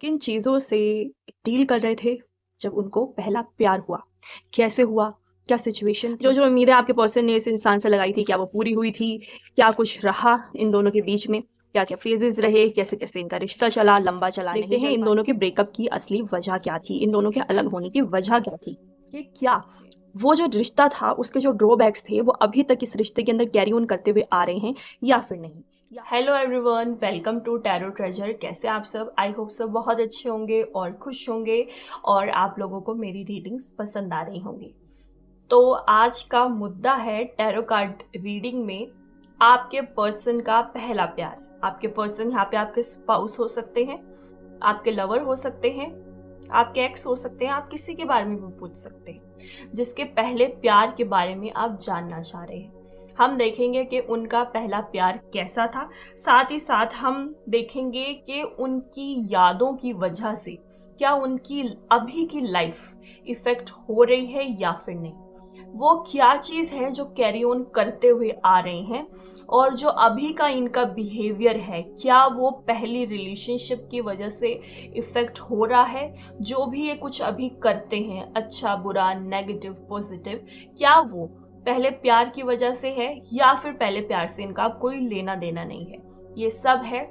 किन चीज़ों से डील कर रहे थे जब उनको पहला प्यार हुआ? कैसे हुआ? क्या सिचुएशन थी? जो उम्मीदें आपके पर्सन ने इस इंसान से लगाई थी, क्या वो पूरी हुई थी? क्या कुछ रहा इन दोनों के बीच में? क्या-क्या फेजेज़ रहे? कैसे-कैसे इनका रिश्ता चला, लंबा चला, देखते हैं इन दोनों के ब्रेकअप की असली वजह क्या थी? इन दोनों के अलग होने की वजह क्या थी? ये क्या वो जो रिश्ता था उसके जो ड्रॉबैक्स थे वो अभी तक इस रिश्ते के अंदर कैरी ऑन करते हुए आ रहे हैं या फिर नहीं? Hello everyone, welcome to Tarot Treasure. कैसे आप सब? आई होप सब बहुत अच्छे होंगे और खुश होंगे और आप लोगों को मेरी रीडिंग्स पसंद आ रही होंगी। तो आज का मुद्दा है टैरो कार्ड रीडिंग में आपके पर्सन का पहला प्यार। आपके पर्सन यहाँ पे आपके स्पाउस हो सकते हैं, आपके लवर हो सकते हैं, आपके एक्स हो सकते हैं, आप किसी के बारे में भी पूछ सकते हैं जिसके पहले प्यार के बारे में आप जानना चाह रहे हैं। हम देखेंगे कि उनका पहला प्यार कैसा था, साथ ही साथ हम देखेंगे कि उनकी यादों की वजह से क्या उनकी अभी की लाइफ इफेक्ट हो रही है या फिर नहीं। वो क्या चीज़ है जो कैरी ऑन करते हुए आ रहे हैं और जो अभी का इनका बिहेवियर है, क्या वो पहली रिलेशनशिप की वजह से इफेक्ट हो रहा है। जो भी ये कुछ अभी करते हैं, अच्छा बुरा नेगेटिव पॉजिटिव, क्या वो पहले प्यार की वजह से है या फिर पहले प्यार से इनका कोई लेना देना नहीं है। ये सब है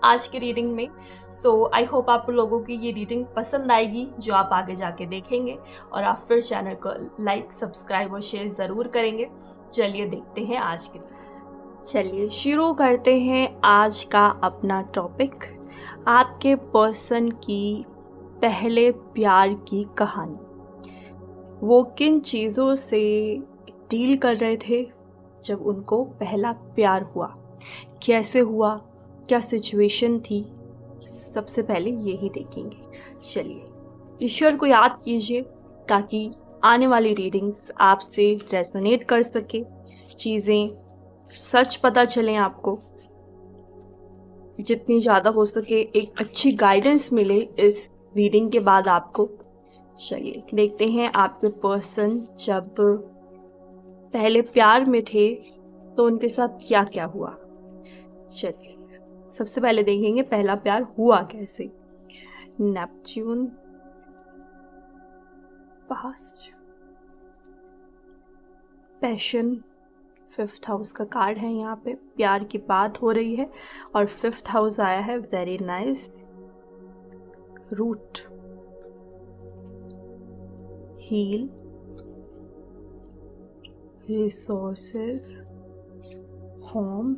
आज की रीडिंग में। सो आई होप आप लोगों की ये रीडिंग पसंद आएगी जो आप आगे जाके देखेंगे और आप फिर चैनल को लाइक सब्सक्राइब और शेयर ज़रूर करेंगे। चलिए देखते हैं आज की। चलिए शुरू करते हैं आज का अपना टॉपिक, आपके पर्सन की पहले प्यार की कहानी। वो किन चीज़ों से डील कर रहे थे जब उनको पहला प्यार हुआ? कैसे हुआ? क्या सिचुएशन थी? सबसे पहले यही देखेंगे। चलिए ईश्वर को याद कीजिए ताकि आने वाली रीडिंग्स आपसे रेजोनेट कर सके, चीज़ें सच पता चलें आपको, जितनी ज़्यादा हो सके एक अच्छी गाइडेंस मिले इस रीडिंग के बाद आपको। चलिए देखते हैं आपके पर्सन जब पहले प्यार में थे तो उनके साथ क्या क्या हुआ। चलिए सबसे पहले देखेंगे पहला प्यार हुआ कैसे। Neptune, past, passion, 5th house का कार्ड है। यहाँ पे प्यार की बात हो रही है और 5th हाउस आया है। Very nice. Root, heal, resources, home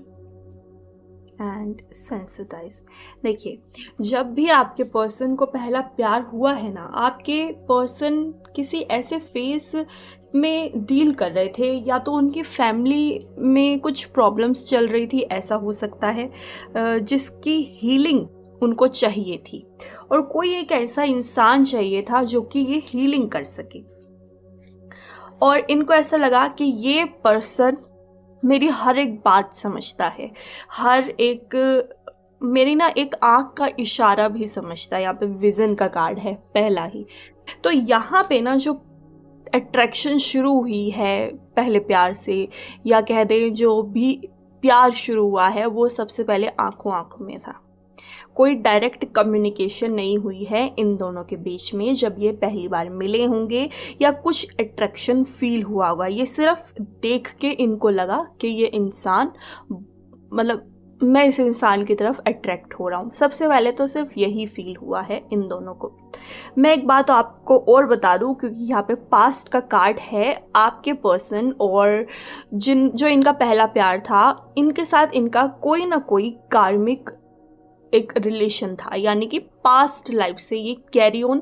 and sensitize. देखिए जब भी आपके पर्सन को पहला प्यार हुआ है ना, आपके पर्सन किसी ऐसे फेस में डील कर रहे थे, या तो उनकी फैमिली में कुछ प्रॉब्लम्स चल रही थी, ऐसा हो सकता है जिसकी हीलिंग उनको चाहिए थी, और कोई एक ऐसा इंसान चाहिए था जो कि ये हीलिंग कर सके। और इनको ऐसा लगा कि ये पर्सन मेरी हर एक बात समझता है, हर एक मेरी ना एक आँख का इशारा भी समझता है। यहाँ पे विज़न का कार्ड है पहला ही। तो यहाँ पे ना जो अट्रैक्शन शुरू हुई है पहले प्यार से, या कह दें जो भी प्यार शुरू हुआ है, वो सबसे पहले आँखों आँखों में था। कोई डायरेक्ट कम्युनिकेशन नहीं हुई है इन दोनों के बीच में जब ये पहली बार मिले होंगे, या कुछ अट्रैक्शन फील हुआ होगा। ये सिर्फ देख के इनको लगा कि ये इंसान, मतलब मैं इस इंसान की तरफ अट्रैक्ट हो रहा हूँ। सबसे पहले तो सिर्फ यही फील हुआ है इन दोनों को। मैं एक बात आपको और बता दूँ, क्योंकि यहाँ पे पास्ट का कार्ड है, आपके पर्सन और जो इनका पहला प्यार था, इनके साथ इनका कोई ना कोई कार्मिक एक रिलेशन था, यानी कि पास्ट लाइफ से ये कैरी ऑन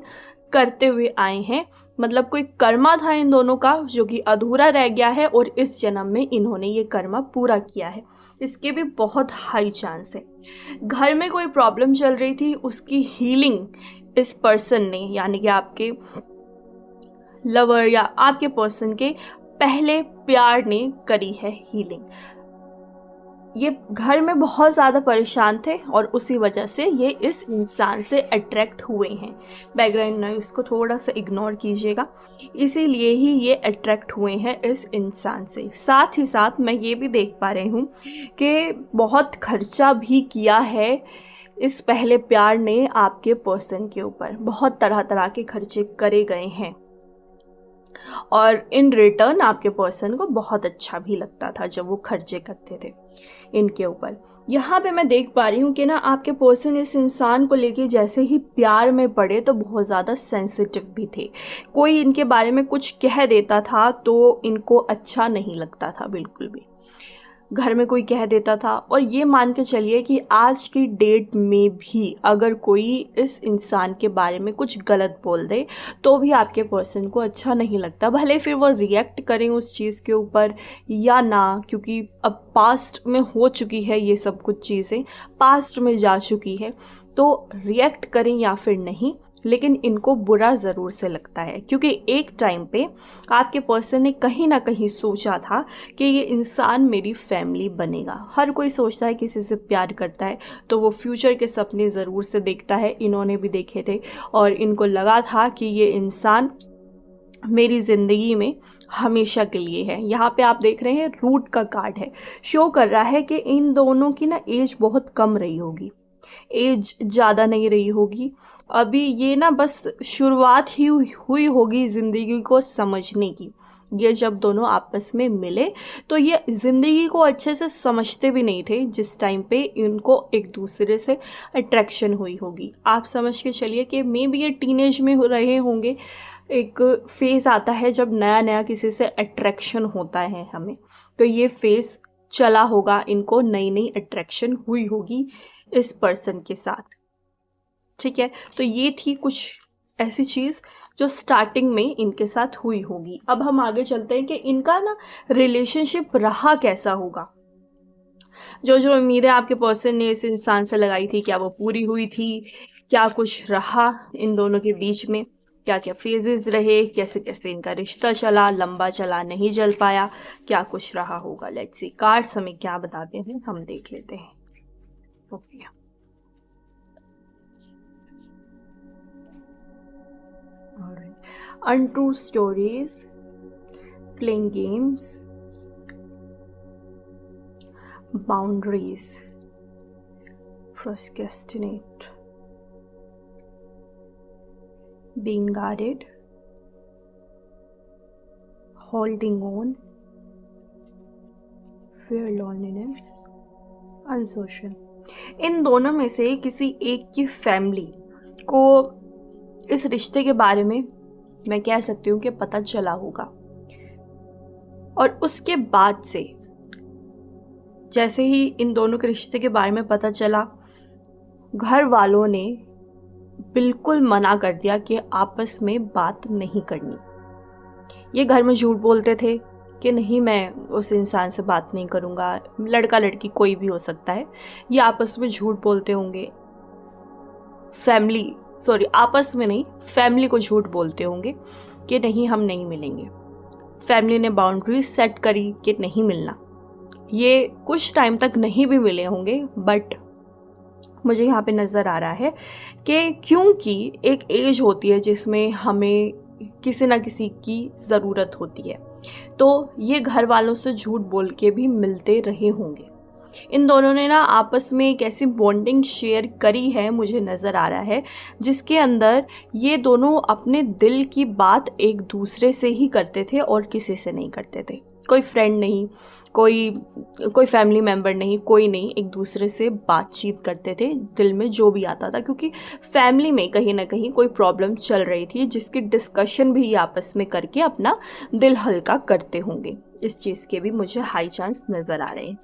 करते हुए आए हैं। मतलब कोई कर्मा था इन दोनों का जो कि अधूरा रह गया है, और इस जन्म में इन्होंने ये कर्मा पूरा किया है। इसके भी बहुत हाई चांस है। घर में कोई प्रॉब्लम चल रही थी, उसकी हीलिंग इस पर्सन ने, यानी कि आपके लवर या आपके पर्सन के पहले प्यार ने करी है हीलिंग। ये घर में बहुत ज़्यादा परेशान थे और उसी वजह से ये इस इंसान से अट्रैक्ट हुए हैं। बैकग्राउंड नॉइज़ को थोड़ा सा इग्नोर कीजिएगा। इसीलिए ही ये अट्रैक्ट हुए हैं इस इंसान से। साथ ही साथ मैं ये भी देख पा रही हूँ कि बहुत खर्चा भी किया है इस पहले प्यार ने आपके पर्सन के ऊपर बहुत तरह तरह के खर्चे करे गए हैं और इन रिटर्न आपके पर्सन को बहुत अच्छा भी लगता था जब वो खर्चे करते थे इनके ऊपर। यहाँ पे मैं देख पा रही हूँ कि ना आपके पर्सन इस इंसान को लेके जैसे ही प्यार में पड़े तो बहुत ज़्यादा सेंसिटिव भी थे। कोई इनके बारे में कुछ कह देता था तो इनको अच्छा नहीं लगता था बिल्कुल भी। घर में कोई कह देता था और ये मान के चलिए कि आज की डेट में भी अगर कोई इस इंसान के बारे में कुछ गलत बोल दे तो भी आपके पर्सन को अच्छा नहीं लगता, भले फिर वो रिएक्ट करें उस चीज़ के ऊपर या ना, क्योंकि अब पास्ट में हो चुकी है ये सब कुछ चीज़ें, पास्ट में जा चुकी है, तो रिएक्ट करें या फिर नहीं, लेकिन इनको बुरा ज़रूर से लगता है क्योंकि एक टाइम पे आपके पर्सन ने कहीं ना कहीं सोचा था कि ये इंसान मेरी फैमिली बनेगा। हर कोई सोचता है किसी से प्यार करता है तो वो फ्यूचर के सपने ज़रूर से देखता है, इन्होंने भी देखे थे और इनको लगा था कि ये इंसान मेरी ज़िंदगी में हमेशा के लिए है। यहाँ पे आप देख रहे हैं रूट का कार्ड है, शो कर रहा है कि इन दोनों की ना एज बहुत कम रही होगी, एज ज़्यादा नहीं रही होगी। अभी ये ना बस शुरुआत ही हुई होगी ज़िंदगी को समझने की। ये जब दोनों आपस में मिले तो ये ज़िंदगी को अच्छे से समझते भी नहीं थे जिस टाइम पे इनको एक दूसरे से अट्रैक्शन हुई होगी। आप समझ के चलिए कि मे बी ये टीनेज में हो रहे होंगे, एक फेज़ आता है जब नया नया किसी से अट्रैक्शन होता है हमें, तो ये फेज़ चला होगा, इनको नई नई अट्रैक्शन हुई होगी इस पर्सन के साथ। ठीक है, तो ये थी कुछ ऐसी चीज़ जो स्टार्टिंग में इनके साथ हुई होगी। अब हम आगे चलते हैं कि इनका ना रिलेशनशिप रहा कैसा होगा। जो जो उम्मीदें आपके पर्सन ने इस इंसान से लगाई थी, क्या वो पूरी हुई थी, क्या कुछ रहा इन दोनों के बीच में, क्या क्या फेजेस रहे, कैसे कैसे इनका रिश्ता चला, लंबा चला, नहीं चल पाया, क्या कुछ रहा होगा। लेट्स सी कार्ड्स हमें क्या बताते हैं, हम देख लेते हैं। Okay, untrue stories, playing games, boundaries, procrastinate, being guarded, holding on, fear, loneliness, unsocial। इन दोनों में से किसी एक की फैमिली को इस रिश्ते के बारे में मैं कह सकती हूँ कि पता चला होगा और उसके बाद से जैसे ही इन दोनों के रिश्ते के बारे में पता चला, घर वालों ने बिल्कुल मना कर दिया कि आपस में बात नहीं करनी। ये घर में झूठ बोलते थे कि नहीं, मैं उस इंसान से बात नहीं करूँगा, लड़का लड़की कोई भी हो सकता है, ये आपस में झूठ बोलते होंगे, आपस में नहीं, फैमिली को झूठ बोलते होंगे कि नहीं हम नहीं मिलेंगे। फैमिली ने बाउंड्री सेट करी कि नहीं मिलना। ये कुछ टाइम तक नहीं भी मिले होंगे, बट मुझे यहाँ पे नज़र आ रहा है कि क्योंकि एक एज होती है जिसमें हमें किसी ना किसी की ज़रूरत होती है, तो ये घर वालों से झूठ बोल के भी मिलते रहे होंगे। इन दोनों ने ना आपस में एक ऐसी बॉन्डिंग शेयर करी है, मुझे नज़र आ रहा है, जिसके अंदर ये दोनों अपने दिल की बात एक दूसरे से ही करते थे और किसी से नहीं करते थे। कोई फ्रेंड नहीं, कोई फैमिली मेम्बर नहीं, कोई नहीं, एक दूसरे से बातचीत करते थे दिल में जो भी आता था, क्योंकि फैमिली में कहीं ना कहीं कोई प्रॉब्लम चल रही थी जिसकी डिस्कशन भी आपस में करके अपना दिल हल्का करते होंगे। इस चीज़ के भी मुझे हाई चांस नज़र आ रहे हैं।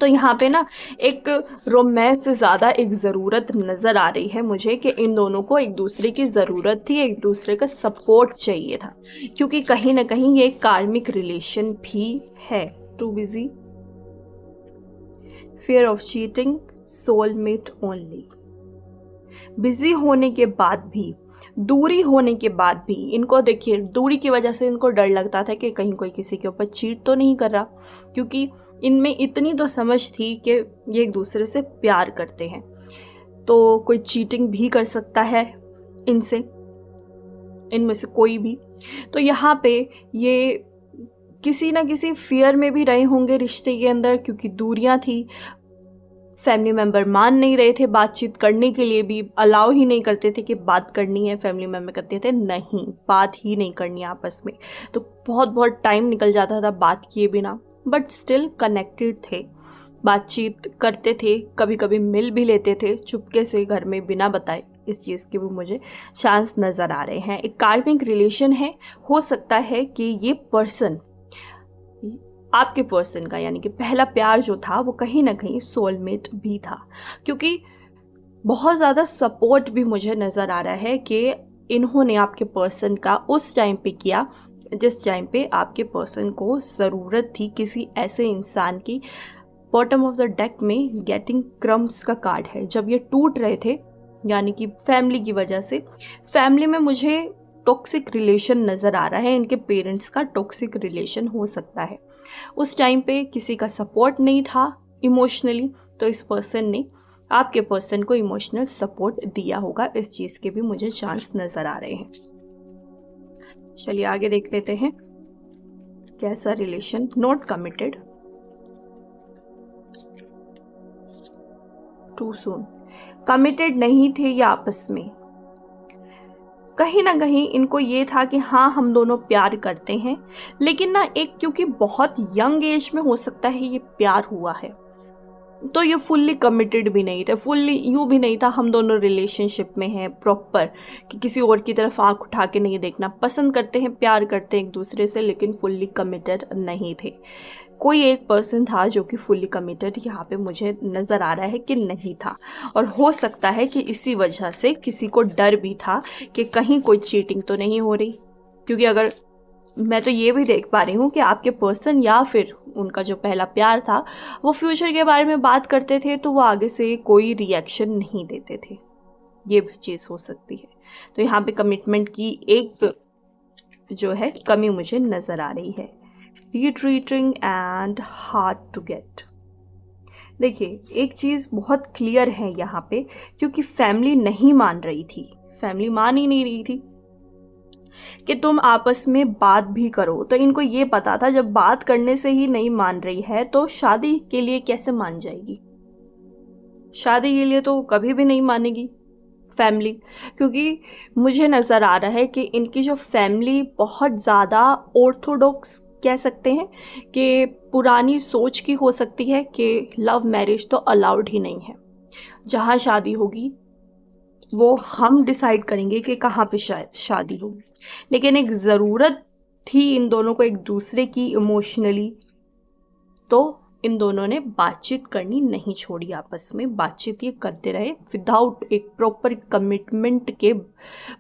तो यहाँ पे ना एक रोमांस से ज़्यादा एक ज़रूरत नज़र आ रही है मुझे कि इन दोनों को एक दूसरे की ज़रूरत थी, एक दूसरे का सपोर्ट चाहिए था, क्योंकि कहीं ना कहीं ये एक कार्मिक रिलेशन भी है। Too busy, fear of cheating, soulmate only. Busy होने के बाद भी, दूरी होने के बाद भी, इनको देखिए दूरी की वजह से इनको डर लगता था कि कहीं कोई किसी के ऊपर चीट तो नहीं कर रहा, क्योंकि इनमें इतनी तो समझ थी कि ये एक दूसरे से प्यार करते हैं, तो कोई चीटिंग भी कर सकता है इनसे, इनमें से कोई भी। तो यहाँ पे ये किसी ना किसी फियर में भी रहे होंगे रिश्ते के अंदर, क्योंकि दूरियां थी, फैमिली मेम्बर मान नहीं रहे थे, बातचीत करने के लिए भी अलाउ ही नहीं करते थे कि बात करनी है। फैमिली मेम्बर कहते थे नहीं, बात ही नहीं करनी आपस में। तो बहुत बहुत टाइम निकल जाता था बात किए बिना, बट स्टिल कनेक्टेड थे, बातचीत करते थे, कभी कभी मिल भी लेते थे चुपके से घर में बिना बताए। इस चीज़ के भी मुझे चांस नज़र आ रहे हैं। एक कार्मिक रिलेशन है, हो सकता है कि ये पर्सन, आपके पर्सन का यानी कि पहला प्यार जो था वो कहीं ना कहीं सोलमेट भी था, क्योंकि बहुत ज़्यादा सपोर्ट भी मुझे नज़र आ रहा है कि इन्होंने आपके पर्सन का उस टाइम पे किया जिस टाइम पे आपके पर्सन को ज़रूरत थी किसी ऐसे इंसान की। बॉटम ऑफ द डेक में गेटिंग क्रम्स का कार्ड है। जब ये टूट रहे थे यानी कि फैमिली की वजह से, फैमिली में मुझे टॉक्सिक रिलेशन नज़र आ रहा है, इनके पेरेंट्स का टॉक्सिक रिलेशन हो सकता है। उस टाइम पे किसी का सपोर्ट नहीं था इमोशनली, तो इस पर्सन ने आपके पर्सन को इमोशनल सपोर्ट दिया होगा। इस चीज़ के भी मुझे चांस नज़र आ रहे हैं। चलिए आगे देख लेते हैं कैसा relation. Not committed, too soon, committed नहीं थे ये आपस में। कहीं ना कहीं इनको ये था कि हाँ हम दोनों प्यार करते हैं, लेकिन ना एक क्योंकि बहुत यंग एज में हो सकता है ये प्यार हुआ है, तो ये फुल्ली कमिटेड भी नहीं थे, फुल्ली यूँ भी नहीं था हम दोनों रिलेशनशिप में हैं प्रॉपर, कि किसी और की तरफ आंख उठा के नहीं देखना, पसंद करते हैं, प्यार करते हैं एक दूसरे से, लेकिन फुल्ली कमिटेड नहीं थे। कोई एक पर्सन था जो कि फुल्ली कमिटेड यहाँ पे मुझे नज़र आ रहा है कि नहीं था, और हो सकता है कि इसी वजह से किसी को डर भी था कि कहीं कोई चीटिंग तो नहीं हो रही। क्योंकि अगर मैं तो ये भी देख पा रही हूँ कि आपके पर्सन या फिर उनका जो पहला प्यार था वो फ्यूचर के बारे में बात करते थे, तो वो आगे से कोई रिएक्शन नहीं देते थे, ये भी चीज़ हो सकती है। तो यहाँ पे कमिटमेंट की एक जो है कमी मुझे नज़र आ रही है। Retreating and hard to get. देखिए एक चीज़ बहुत क्लियर है यहाँ पे, क्योंकि फैमिली नहीं मान रही थी, फैमिली मान ही नहीं रही थी कि तुम आपस में बात भी करो। तो इनको ये पता था जब बात करने से ही नहीं मान रही है तो शादी के लिए कैसे मान जाएगी, शादी के लिए तो कभी भी नहीं मानेगी फैमिली। क्योंकि मुझे नज़र आ रहा है कि इनकी जो फैमिली बहुत ज़्यादा ऑर्थोडॉक्स कह सकते हैं कि पुरानी सोच की हो सकती है कि लव मैरिज तो अलाउड ही नहीं है, जहाँ शादी होगी वो हम डिसाइड करेंगे कि कहाँ पे शायद शादी होगी। लेकिन एक ज़रूरत थी इन दोनों को एक दूसरे की इमोशनली, तो इन दोनों ने बातचीत करनी नहीं छोड़ी, आपस में बातचीत ये करते रहे विदाउट एक प्रॉपर कमिटमेंट के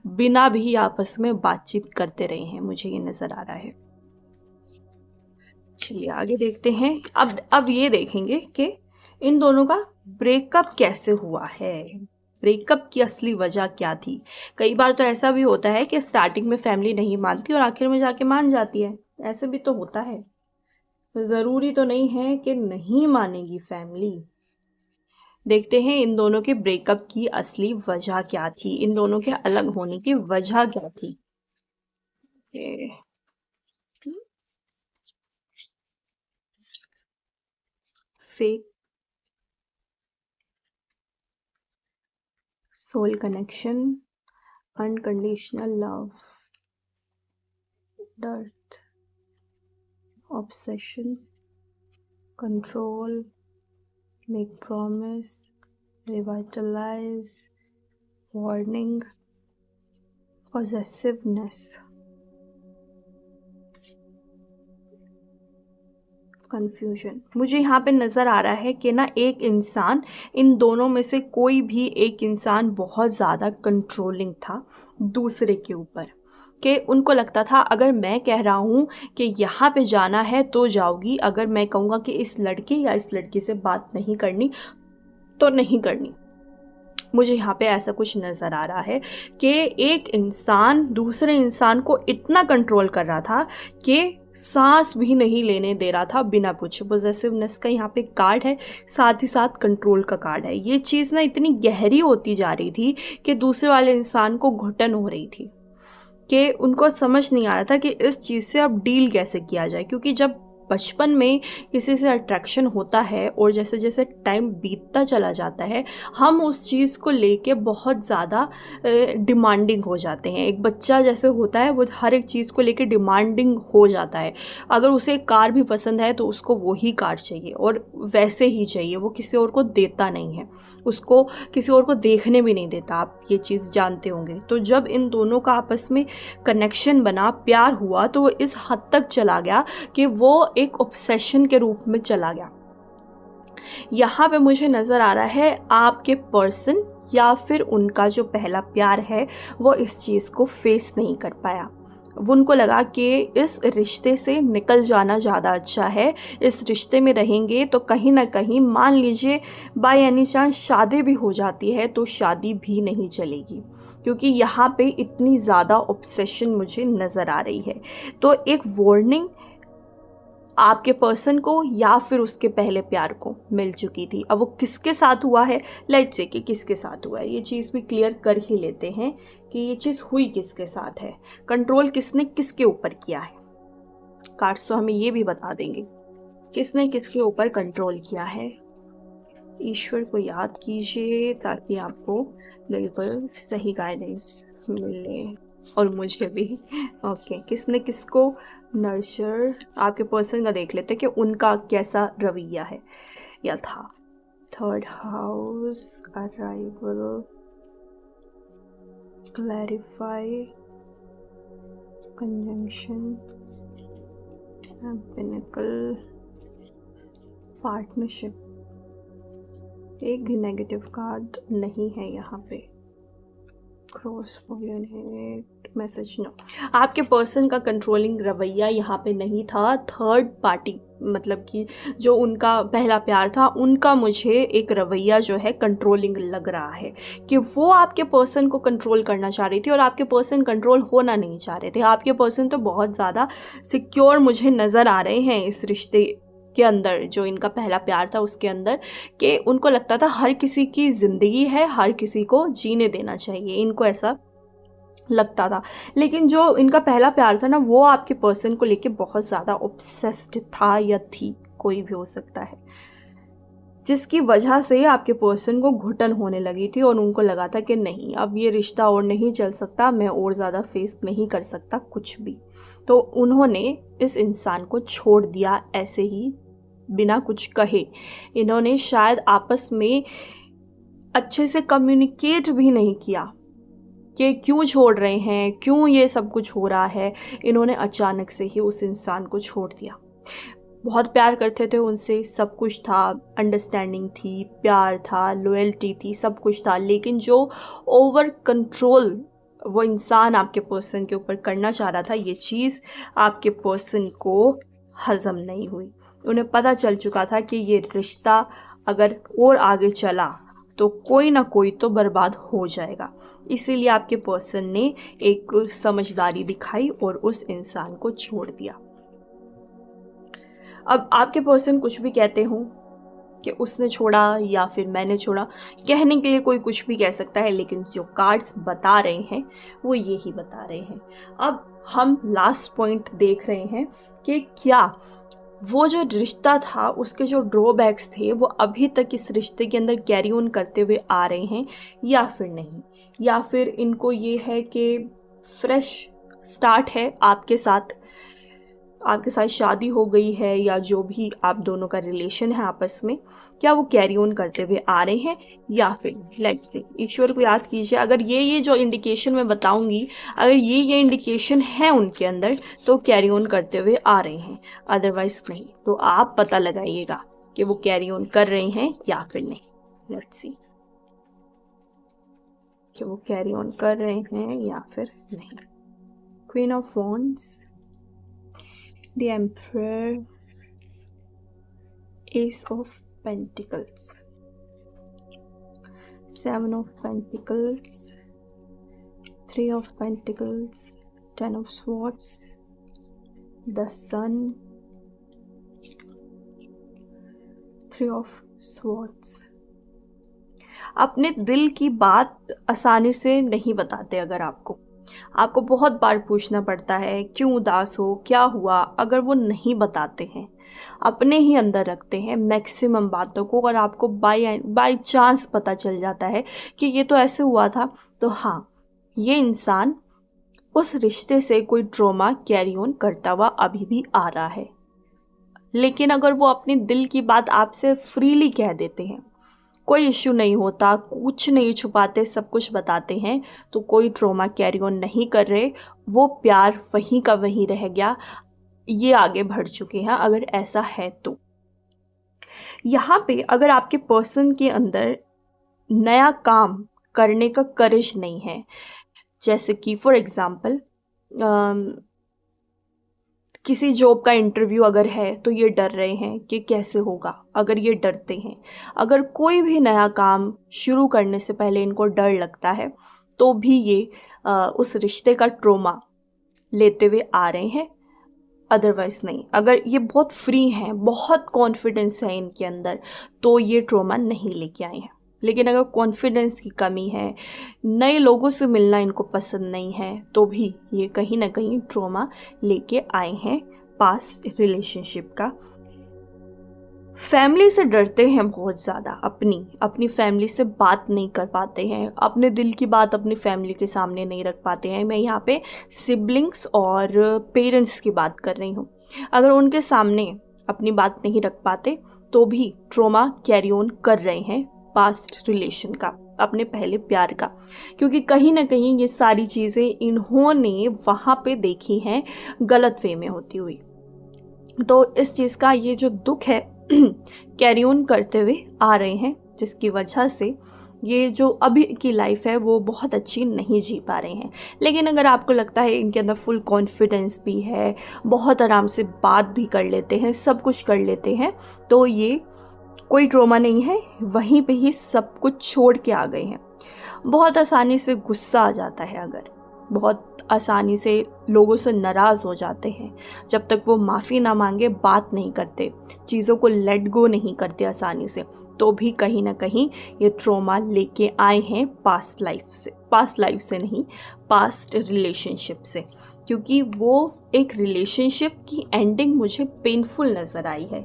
बिना भी आपस में बातचीत करते रहे हैं, मुझे ये नज़र आ रहा है। चलिए आगे देखते हैं। अब ये देखेंगे कि इन दोनों का ब्रेकअप कैसे हुआ है, ब्रेकअप की असली वजह क्या थी। कई बार तो ऐसा भी होता है कि स्टार्टिंग में फैमिली नहीं मानती और आखिर में जाके मान जाती है, ऐसे भी तो होता है, तो ज़रूरी तो नहीं है कि नहीं मानेगी फैमिली। देखते हैं इन दोनों के ब्रेकअप की असली वजह क्या थी, इन दोनों के अलग होने की वजह क्या थी। Fake soul connection, unconditional love, dearth, obsession, control, make promise, revitalize, warning, possessiveness, confusion। मुझे यहाँ पे नज़र आ रहा है कि ना एक इंसान, इन दोनों में से कोई भी एक इंसान बहुत ज़्यादा कंट्रोलिंग था दूसरे के ऊपर, कि उनको लगता था अगर मैं कह रहा हूँ कि यहाँ पे जाना है तो जाओगी, अगर मैं कहूँगा कि इस लड़के या इस लड़की से बात नहीं करनी तो नहीं करनी। मुझे यहाँ पे ऐसा कुछ नज़र आ रहा है कि एक इंसान दूसरे इंसान को इतना कंट्रोल कर रहा था कि सांस भी नहीं लेने दे रहा था बिना पूछे। पॉजेसिवनेस का यहाँ पे कार्ड है, साथ ही साथ कंट्रोल का कार्ड है। ये चीज़ ना इतनी गहरी होती जा रही थी कि दूसरे वाले इंसान को घुटन हो रही थी, कि उनको समझ नहीं आ रहा था कि इस चीज़ से अब डील कैसे किया जाए। क्योंकि जब बचपन में किसी से अट्रैक्शन होता है और जैसे जैसे टाइम बीतता चला जाता है हम उस चीज़ को लेके बहुत ज़्यादा डिमांडिंग हो जाते हैं। एक बच्चा जैसे होता है वो हर एक चीज़ को लेके डिमांडिंग हो जाता है। अगर उसे एक कार भी पसंद है तो उसको वही कार चाहिए और वैसे ही चाहिए, वो किसी और को देता नहीं है, उसको किसी और को देखने भी नहीं देता। आप ये चीज़ जानते होंगे। तो जब इन दोनों का आपस में कनेक्शन बना, प्यार हुआ, तो वो इस हद तक चला गया कि वो एक ऑब्सेशन के रूप में चला गया। यहाँ पे मुझे नज़र आ रहा है आपके पर्सन या फिर उनका जो पहला प्यार है वो इस चीज़ को फेस नहीं कर पाया। वो उनको लगा कि इस रिश्ते से निकल जाना ज़्यादा अच्छा है। इस रिश्ते में रहेंगे तो कहीं ना कहीं मान लीजिए बाय एनी चांस शादी भी हो जाती है तो शादी भी नहीं चलेगी, क्योंकि यहाँ पे इतनी ज़्यादा ऑब्सेशन मुझे नज़र आ रही है। तो एक वार्निंग आपके पर्सन को या फिर उसके पहले प्यार को मिल चुकी थी। अब वो किसके साथ हुआ है, लेट्स से कि किसके साथ हुआ है, ये चीज़ भी क्लियर कर ही लेते हैं कि ये चीज़ हुई किसके साथ है, कंट्रोल किसने किसके ऊपर किया है। कार्ड्स तो हमें ये भी बता देंगे किसने किसके ऊपर कंट्रोल किया है। ईश्वर को याद कीजिए ताकि आपको बिल्कुल सही गाइडेंस मिले और मुझे भी। ओके, किसने किसको नर्चर, आपके पर्सन का देख लेते हैं कि उनका कैसा रवैया है या था। Third house, arrival, clarify, conjunction, pinnacle, partnership. एक भी नेगेटिव कार्ड नहीं है यहाँ पे। Cross forget message, no. आपके पर्सन का कंट्रोलिंग रवैया यहाँ पे नहीं था। थर्ड पार्टी मतलब कि जो उनका पहला प्यार था उनका मुझे एक रवैया जो है कंट्रोलिंग लग रहा है कि वो आपके पर्सन को कंट्रोल करना चाह रही थी और आपके पर्सन कंट्रोल होना नहीं चाह रहे थे। आपके पर्सन तो बहुत ज़्यादा सिक्योर मुझे नज़र आ रहे हैं इस रिश्ते के अंदर, जो इनका पहला प्यार था उसके अंदर, कि उनको लगता था हर किसी की ज़िंदगी है, हर किसी को जीने देना चाहिए, इनको ऐसा लगता था। लेकिन जो इनका पहला प्यार था ना वो आपके पर्सन को लेके बहुत ज़्यादा ऑब्सेस्ड था या थी, कोई भी हो सकता है, जिसकी वजह से आपके पर्सन को घुटन होने लगी थी और उनको लगा था कि नहीं अब ये रिश्ता और नहीं चल सकता, मैं और ज़्यादा फेस नहीं कर सकता कुछ भी। तो उन्होंने इस इंसान को छोड़ दिया ऐसे ही बिना कुछ कहे। इन्होंने शायद आपस में अच्छे से कम्युनिकेट भी नहीं किया कि क्यों छोड़ रहे हैं, क्यों ये सब कुछ हो रहा है। इन्होंने अचानक से ही उस इंसान को छोड़ दिया। बहुत प्यार करते थे उनसे, सब कुछ था, अंडरस्टैंडिंग थी, प्यार था, लॉयल्टी थी, सब कुछ था, लेकिन जो ओवर कंट्रोल वो इंसान आपके पर्सन के ऊपर करना चाह रहा था, ये चीज़ आपके पर्सन को हज़म नहीं हुई। उन्हें पता चल चुका था कि ये रिश्ता अगर और आगे चला तो कोई ना कोई तो बर्बाद हो जाएगा। इसीलिए आपके पर्सन ने एक समझदारी दिखाई और उस इंसान को छोड़ दिया। अब आपके पर्सन कुछ भी कहते हो कि उसने छोड़ा या फिर मैंने छोड़ा, कहने के लिए कोई कुछ भी कह सकता है, लेकिन जो कार्ड्स बता रहे हैं वो यही बता रहे हैं। अब हम लास्ट पॉइंट देख रहे हैं कि क्या वो जो रिश्ता था उसके जो ड्रॉबैक्स थे वो अभी तक इस रिश्ते के अंदर कैरी ऑन करते हुए आ रहे हैं या फिर नहीं, या फिर इनको ये है कि फ्रेश स्टार्ट है आपके साथ शादी हो गई है या जो भी आप दोनों का रिलेशन है आपस में, क्या वो कैरी ऑन करते हुए आ रहे हैं या फिर लेट्स से ईश्वर को याद कीजिए। अगर ये जो इंडिकेशन मैं बताऊंगी, अगर ये इंडिकेशन है उनके अंदर तो कैरी ऑन करते हुए आ रहे हैं, अदरवाइज नहीं। तो आप पता लगाइएगा कि वो कैरी ऑन कर रहे हैं या फिर नहीं। लेट्स सी कि वो कैरी ऑन कर रहे हैं या फिर नहीं। Queen of wands, the Emperor, Ace of Pentacles, Seven of Pentacles, Three of Pentacles, Ten of Swords, the Sun, Three of Swords। अपने दिल की बात आसानी से नहीं बताते। अगर आपको बहुत बार पूछना पड़ता है क्यों उदास हो, क्या हुआ, अगर वो नहीं बताते हैं अपने ही अंदर रखते हैं मैक्सिमम बातों को, और आपको बाय चांस पता चल जाता है कि ये तो ऐसे हुआ था, तो हाँ, ये इंसान उस रिश्ते से कोई ट्रॉमा कैरी ऑन करता हुआ अभी भी आ रहा है। लेकिन अगर वो अपने दिल की बात आपसे फ्रीली कह देते हैं, कोई इश्यू नहीं होता, कुछ नहीं छुपाते, सब कुछ बताते हैं, तो कोई ट्रॉमा कैरी ऑन नहीं कर रहे, वो प्यार वहीं का वहीं रह गया, ये आगे बढ़ चुके हैं अगर ऐसा है तो। यहाँ पे अगर आपके पर्सन के अंदर नया काम करने का करेज नहीं है, जैसे कि फॉर एग्ज़ाम्पल किसी जॉब का इंटरव्यू अगर है तो ये डर रहे हैं कि कैसे होगा, अगर ये डरते हैं, अगर कोई भी नया काम शुरू करने से पहले इनको डर लगता है, तो भी ये उस रिश्ते का ट्रॉमा लेते हुए आ रहे हैं। अदरवाइज़ नहीं, अगर ये बहुत फ्री हैं, बहुत कॉन्फिडेंस है इनके अंदर, तो ये ट्रॉमा नहीं लेके आए हैं। लेकिन अगर कॉन्फिडेंस की कमी है, नए लोगों से मिलना इनको पसंद नहीं है, तो भी ये कहीं ना कहीं ट्रॉमा लेके आए हैं पास्ट रिलेशनशिप का। फैमिली से डरते हैं बहुत ज़्यादा, अपनी फैमिली से बात नहीं कर पाते हैं, अपने दिल की बात अपनी फैमिली के सामने नहीं रख पाते हैं। मैं यहाँ पे सिबलिंग्स और पेरेंट्स की बात कर रही हूँ। अगर उनके सामने अपनी बात नहीं रख पाते, तो भी ट्रॉमा कैरी ऑन कर रहे हैं पास्ट रिलेशन का, अपने पहले प्यार का, क्योंकि कहीं ना कहीं ये सारी चीज़ें इन्होंने वहाँ पे देखी हैं गलत वे में होती हुई। तो इस चीज़ का ये जो दुख है कैरी ऑन करते हुए आ रहे हैं, जिसकी वजह से ये जो अभी की लाइफ है वो बहुत अच्छी नहीं जी पा रहे हैं। लेकिन अगर आपको लगता है इनके अंदर फुल कॉन्फिडेंस भी है, बहुत आराम से बात भी कर लेते हैं, सब कुछ कर लेते हैं, तो ये कोई ट्रॉमा नहीं है, वहीं पे ही सब कुछ छोड़ के आ गए हैं। बहुत आसानी से गुस्सा आ जाता है, अगर बहुत आसानी से लोगों से नाराज़ हो जाते हैं, जब तक वो माफ़ी ना मांगे बात नहीं करते, चीज़ों को लेट गो नहीं करते आसानी से, तो भी कहीं ना कहीं ये ट्रॉमा लेके आए हैं पास्ट लाइफ से नहीं, पास्ट रिलेशनशिप से। क्योंकि वो एक रिलेशनशिप की एंडिंग मुझे पेनफुल नज़र आई है,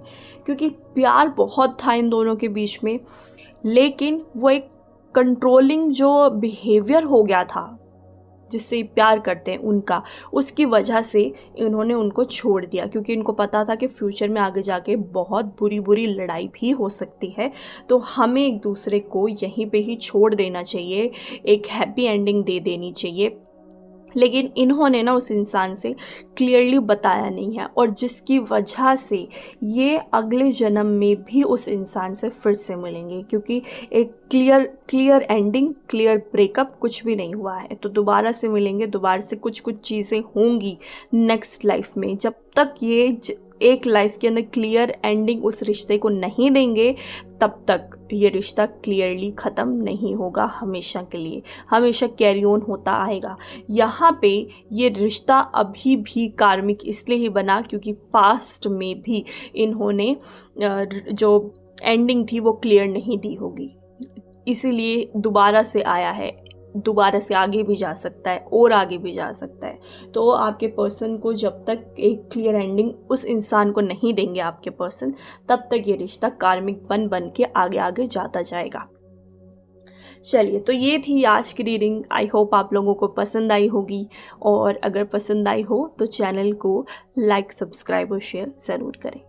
क्योंकि प्यार बहुत था इन दोनों के बीच में, लेकिन वो एक कंट्रोलिंग जो बिहेवियर हो गया था जिससे प्यार करते हैं उनका, उसकी वजह से इन्होंने उनको छोड़ दिया, क्योंकि इनको पता था कि फ्यूचर में आगे जाके बहुत बुरी लड़ाई भी हो सकती है, तो हमें एक दूसरे को यहीं पे ही छोड़ देना चाहिए, एक हैप्पी एंडिंग दे देनी चाहिए। लेकिन इन्होंने ना उस इंसान से क्लियरली बताया नहीं है, और जिसकी वजह से ये अगले जन्म में भी उस इंसान से फिर से मिलेंगे, क्योंकि एक क्लियर एंडिंग, क्लियर ब्रेकअप कुछ भी नहीं हुआ है, तो दोबारा से मिलेंगे, दोबारा से कुछ चीज़ें होंगी नेक्स्ट लाइफ में। जब तक ये एक लाइफ के अंदर क्लियर एंडिंग उस रिश्ते को नहीं देंगे, तब तक ये रिश्ता क्लियरली ख़त्म नहीं होगा, हमेशा के लिए, हमेशा कैरी ऑन होता आएगा। यहाँ पे ये रिश्ता अभी भी कार्मिक इसलिए ही बना क्योंकि पास्ट में भी इन्होंने जो एंडिंग थी वो क्लियर नहीं दी होगी, इसीलिए दोबारा से आया है, दोबारा से आगे भी जा सकता है और आगे भी जा सकता है। तो आपके पर्सन को जब तक एक क्लियर एंडिंग उस इंसान को नहीं देंगे आपके पर्सन, तब तक ये रिश्ता कार्मिक बन के आगे जाता जाएगा। चलिए, तो ये थी आज की रीडिंग। आई होप आप लोगों को पसंद आई होगी, और अगर पसंद आई हो तो चैनल को लाइक, सब्सक्राइब और शेयर ज़रूर करें।